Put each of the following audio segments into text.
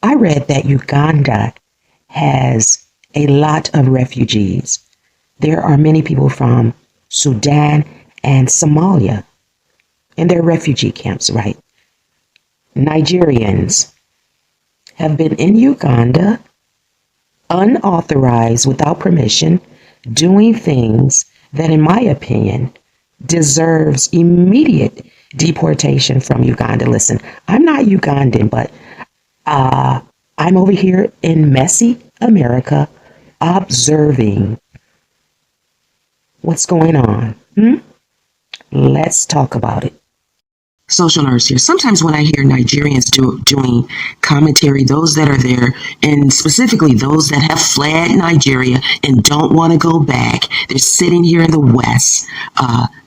I read that Uganda has a lot of refugees. There are many people from Sudan and Somalia in their refugee camps, right? Nigerians have been in Uganda unauthorized, without permission, doing things that, in my opinion, deserves immediate deportation from Uganda. Listen, I'm not Ugandan, but I'm over here in messy America observing what's going on. Let's talk about it. Social nurse here. Sometimes when I hear Nigerians doing commentary, those that are there, and specifically those that have fled Nigeria and don't want to go back, they're sitting here in the West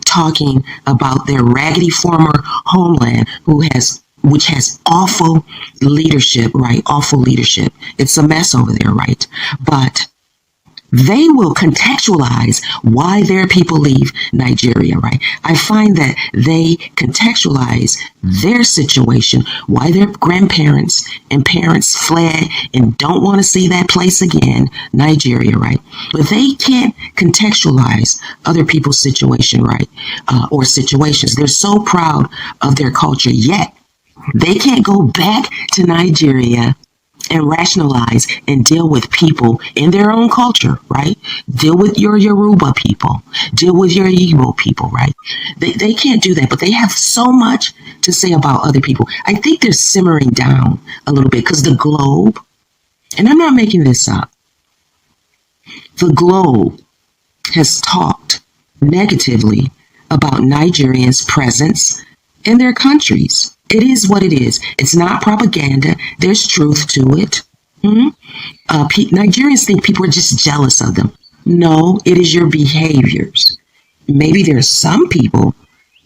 talking about their raggedy former homeland which has awful leadership, right? Awful leadership. It's a mess over there, right? But they will contextualize why their people leave Nigeria, right? I find that they contextualize their situation, why their grandparents and parents fled and don't want to see that place again, Nigeria, right? But they can't contextualize other people's situation, right? Or situations. They're so proud of their culture, yet they can't go back to Nigeria and rationalize and deal with people in their own culture, right? Deal with your Yoruba people, deal with your Igbo people, right? They can't do that, but they have so much to say about other people. I think they're simmering down a little bit because the Globe, and I'm not making this up, the Globe has talked negatively about Nigerians' presence in their countries. It is what it is. It's not propaganda. There's truth to it. Nigerians think people are just jealous of them. No, it is your behaviors. Maybe there's some people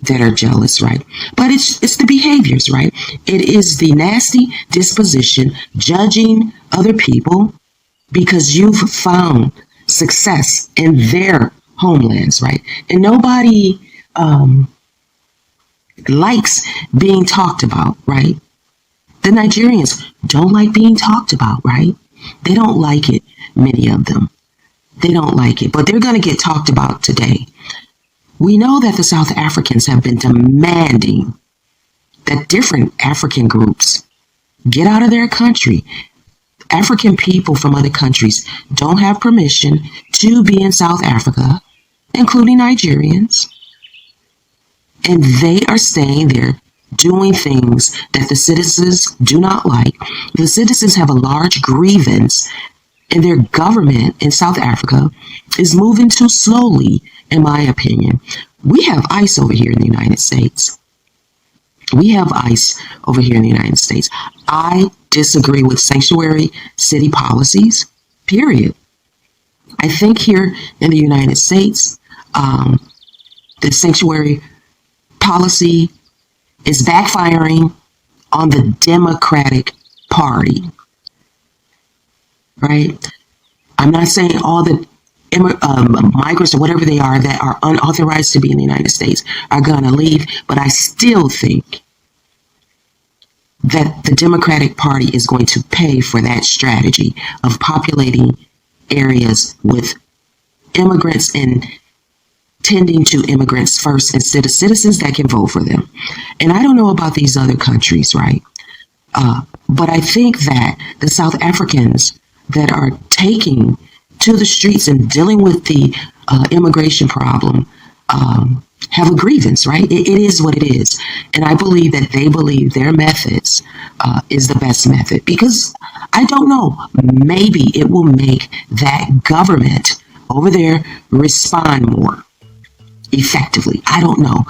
that are jealous, right? But it's the behaviors, right? It is the nasty disposition, judging other people because you've found success in their homelands, right? And nobody likes being talked about, right? The Nigerians don't like being talked about, right? They don't like it, many of them. They don't like it, but they're going to get talked about today. We know that the South Africans have been demanding that different African groups get out of their country. African people from other countries don't have permission to be in South Africa, including Nigerians. And they are staying there doing things that the citizens do not like. The citizens have a large grievance, and their government in South Africa is moving too slowly, in my opinion. We have ICE over here in the United States. We have ICE over here in the United States. I disagree with sanctuary city policies, period. I think here in the United States, the sanctuary policy is backfiring on the Democratic Party, right? I'm not saying all the migrants or whatever they are that are unauthorized to be in the United States are going to leave, but I still think that the Democratic Party is going to pay for that strategy of populating areas with immigrants and tending to immigrants first instead of citizens that can vote for them. And I don't know about these other countries, right? But I think that the South Africans that are taking to the streets and dealing with the immigration problem have a grievance, right? It is what it is. And I believe that they believe their methods is the best method because I don't know, maybe it will make that government over there respond more effectively. I don't know.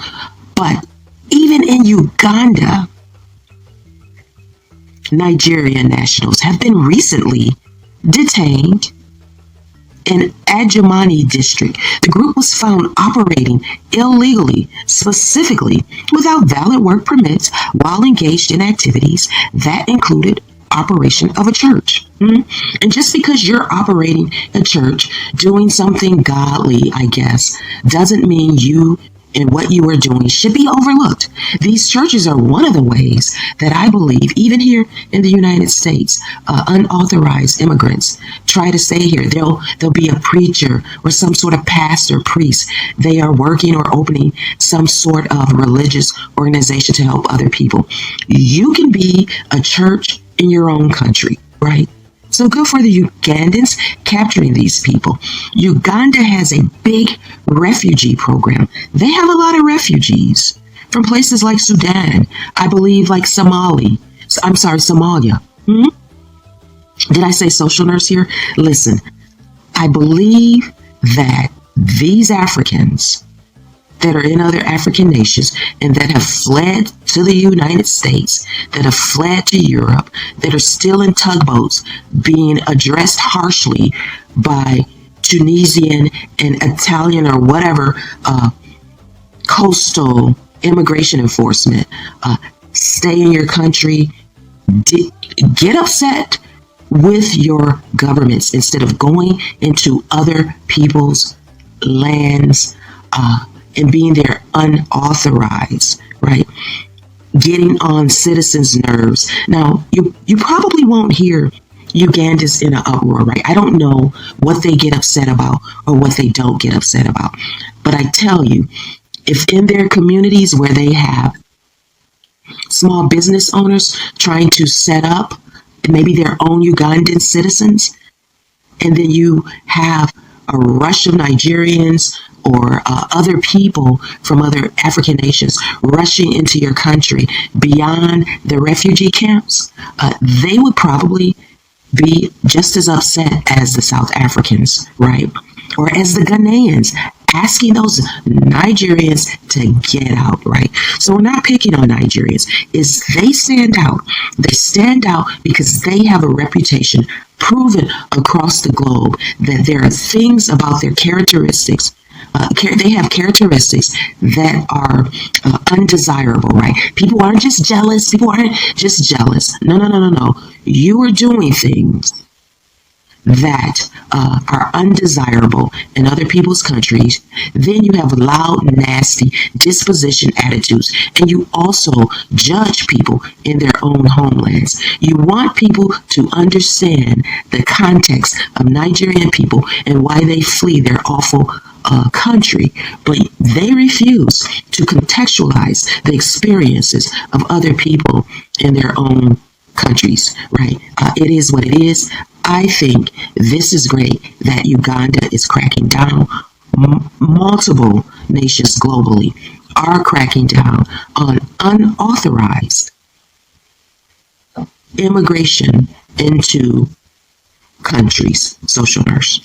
But even in Uganda, Nigerian nationals have been recently detained in Adjumani district. The group was found operating illegally, specifically without valid work permits while engaged in activities that included operation of a church. And just because you're operating a church, doing something godly, I guess, doesn't mean you and what you are doing should be overlooked. These churches are one of the ways that I believe, even here in the United States, unauthorized immigrants try to stay here. There'll be a preacher or some sort of pastor, priest. They are working or opening some sort of religious organization to help other people. You can be a church in your own country, right? So good for the Ugandans capturing these people. Uganda has a big refugee program. They have a lot of refugees from places like Sudan, I believe like Somalia. Hmm? Did I say social nurse here? Listen, I believe that these Africans that are in other African nations and that have fled to the United States, that have fled to Europe, that are still in tugboats being addressed harshly by Tunisian and Italian or whatever coastal immigration enforcement. Stay in your country, get upset with your governments instead of going into other people's lands and being there unauthorized, right? Getting on citizens' nerves. Now, you probably won't hear Ugandans in an uproar, right? I don't know what they get upset about or what they don't get upset about. But I tell you, if in their communities where they have small business owners trying to set up maybe their own Ugandan citizens, and then you have a rush of Nigerians or other people from other African nations rushing into your country beyond the refugee camps, they would probably be just as upset as the South Africans, right? Or as the Ghanaians, asking those Nigerians to get out, right? So we're not picking on Nigerians. Is they stand out. They stand out because they have a reputation proven across the globe that there are things about their characteristics. They have characteristics that are undesirable, right? People aren't just jealous. People aren't just jealous. No, no, no, no, no. You are doing things that are undesirable in other people's countries. Then you have loud, nasty disposition attitudes, and you also judge people in their own homelands. You want people to understand the context of Nigerian people and why they flee their awful country, but they refuse to contextualize the experiences of other people in their own countries, right? It is what it is. I think this is great that Uganda is cracking down. Multiple nations globally are cracking down on unauthorized immigration into countries. Social nurse.